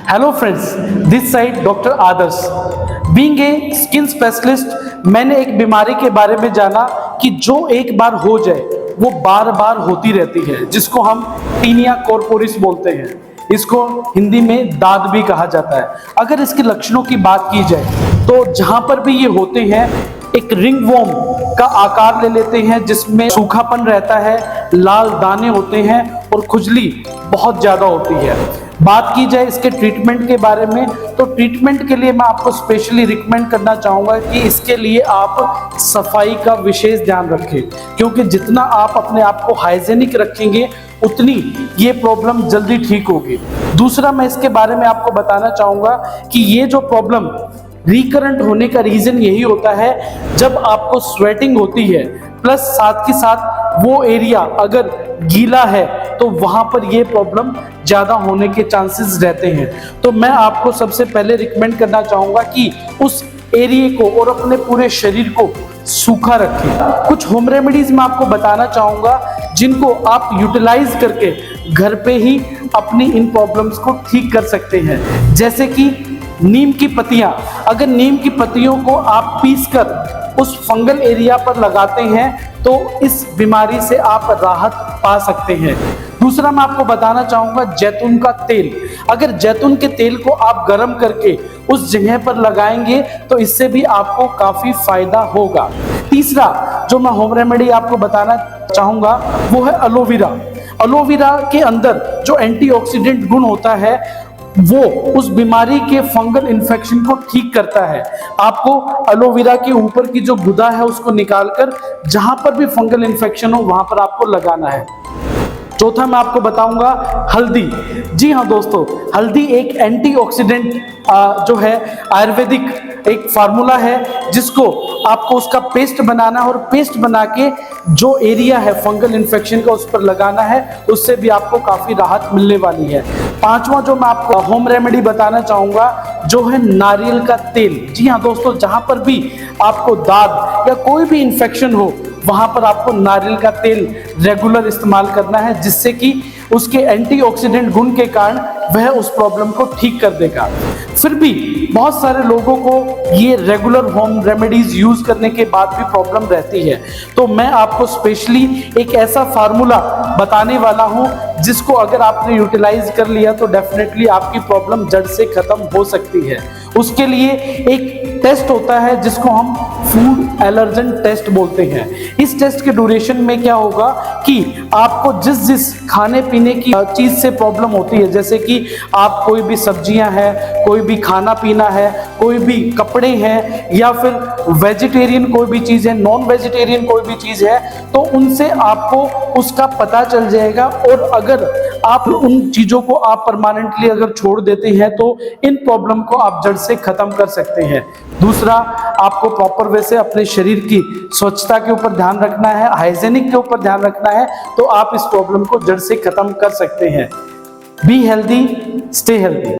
Hello friends, this side doctor Adarsh. Being a skin specialist, मैंने एक बीमारी के बारे में जाना कि जो एक बार हो जाए वो बार बार होती रहती है, जिसको हम टीनिया कॉर्पोरिस बोलते हैं। इसको हिंदी में दाद भी कहा जाता है। अगर इसके लक्षणों की बात की जाए तो जहां पर भी ये होते हैं एक रिंग वॉर्म का आकार ले लेते हैं, जिसमें सूखापन रहता है, लाल दाने होते हैं और खुजली बहुत ज़्यादा होती है। बात की जाए इसके ट्रीटमेंट के बारे में तो ट्रीटमेंट के लिए मैं आपको स्पेशली रिकमेंड करना चाहूँगा कि इसके लिए आप सफाई का विशेष ध्यान रखें, क्योंकि जितना आप अपने आप को हाइजेनिक रखेंगे उतनी ये प्रॉब्लम जल्दी ठीक होगी। दूसरा, मैं इसके बारे में आपको बताना चाहूँगा कि ये जो प्रॉब्लम रिकरेंट होने का रीज़न यही होता है जब आपको स्वेटिंग होती है, प्लस साथ के साथ वो एरिया अगर गीला है तो वहाँ पर ये प्रॉब्लम ज़्यादा होने के चांसेस रहते हैं। तो मैं आपको सबसे पहले रिकमेंड करना चाहूँगा कि उस एरिया को और अपने पूरे शरीर को सूखा रखें। कुछ होम रेमेडीज मैं आपको बताना चाहूँगा जिनको आप यूटिलाइज करके घर पे ही अपनी इन प्रॉब्लम्स को ठीक कर सकते हैं। जैसे कि नीम की पत्तियां, अगर नीम की पत्तियों को आप पीसकर उस फंगल एरिया पर लगाते हैं तो इस बीमारी से आप राहत पा सकते हैं। दूसरा, मैं आपको बताना चाहूँगा जैतून का तेल। अगर जैतून के तेल को आप गर्म करके उस जगह पर लगाएंगे तो इससे भी आपको काफ़ी फायदा होगा। तीसरा जो मैं होम रेमेडी आपको बताना चाहूँगा वो है एलोवेरा। एलोवेरा के अंदर जो एंटीऑक्सीडेंट गुण होता है वो उस बीमारी के फंगल इन्फेक्शन को ठीक करता है। आपको एलोवेरा के ऊपर की जो गुदा है उसको निकालकर जहां पर भी फंगल इन्फेक्शन हो वहां पर आपको लगाना है। चौथा, मैं आपको बताऊंगा हल्दी। जी हाँ दोस्तों, हल्दी एक एंटीऑक्सीडेंट जो है आयुर्वेदिक एक फार्मूला है, जिसको आपको उसका पेस्ट बनाना है और पेस्ट बना के जो एरिया है फंगल इन्फेक्शन का उस पर लगाना है, उससे भी आपको काफ़ी राहत मिलने वाली है। पांचवा जो मैं आपको होम रेमेडी बताना चाहूँगा जो है नारियल का तेल। जी हाँ दोस्तों, जहाँ पर भी आपको दाद या कोई भी इन्फेक्शन हो वहाँ पर आपको नारियल का तेल रेगुलर इस्तेमाल करना है, जिससे कि उसके एंटीऑक्सीडेंट गुण के कारण वह उस प्रॉब्लम को ठीक कर देगा। फिर भी बहुत सारे लोगों को ये रेगुलर होम रेमेडीज यूज करने के बाद भी प्रॉब्लम रहती है, तो मैं आपको स्पेशली एक ऐसा फार्मूला बताने वाला हूँ जिसको अगर आपने यूटिलाइज कर लिया तो डेफिनेटली आपकी प्रॉब्लम जड़ से खत्म हो सकती है। उसके लिए एक टेस्ट होता है जिसको हम फूड एलर्जन टेस्ट बोलते हैं। इस टेस्ट के ड्यूरेशन में क्या होगा कि आपको जिस जिस खाने पीने की चीज़ से प्रॉब्लम होती है, जैसे कि आप कोई भी सब्जियां हैं, कोई भी खाना पीना है, कोई भी कपड़े हैं, या फिर वेजिटेरियन कोई भी चीज़ है, नॉन वेजिटेरियन कोई भी चीज़ है, तो उनसे आपको उसका पता चल जाएगा। और अगर आप उन चीज़ों को आप परमानेंटली अगर छोड़ देते हैं तो इन प्रॉब्लम को आप जड़ से ख़त्म कर सकते हैं। दूसरा, आपको प्रॉपर वे से अपने शरीर की स्वच्छता के ऊपर ध्यान रखना है, हाइजेनिक के ऊपर ध्यान रखना है, तो आप इस प्रॉब्लम को जड़ से खत्म कर सकते हैं। Be healthy, stay healthy.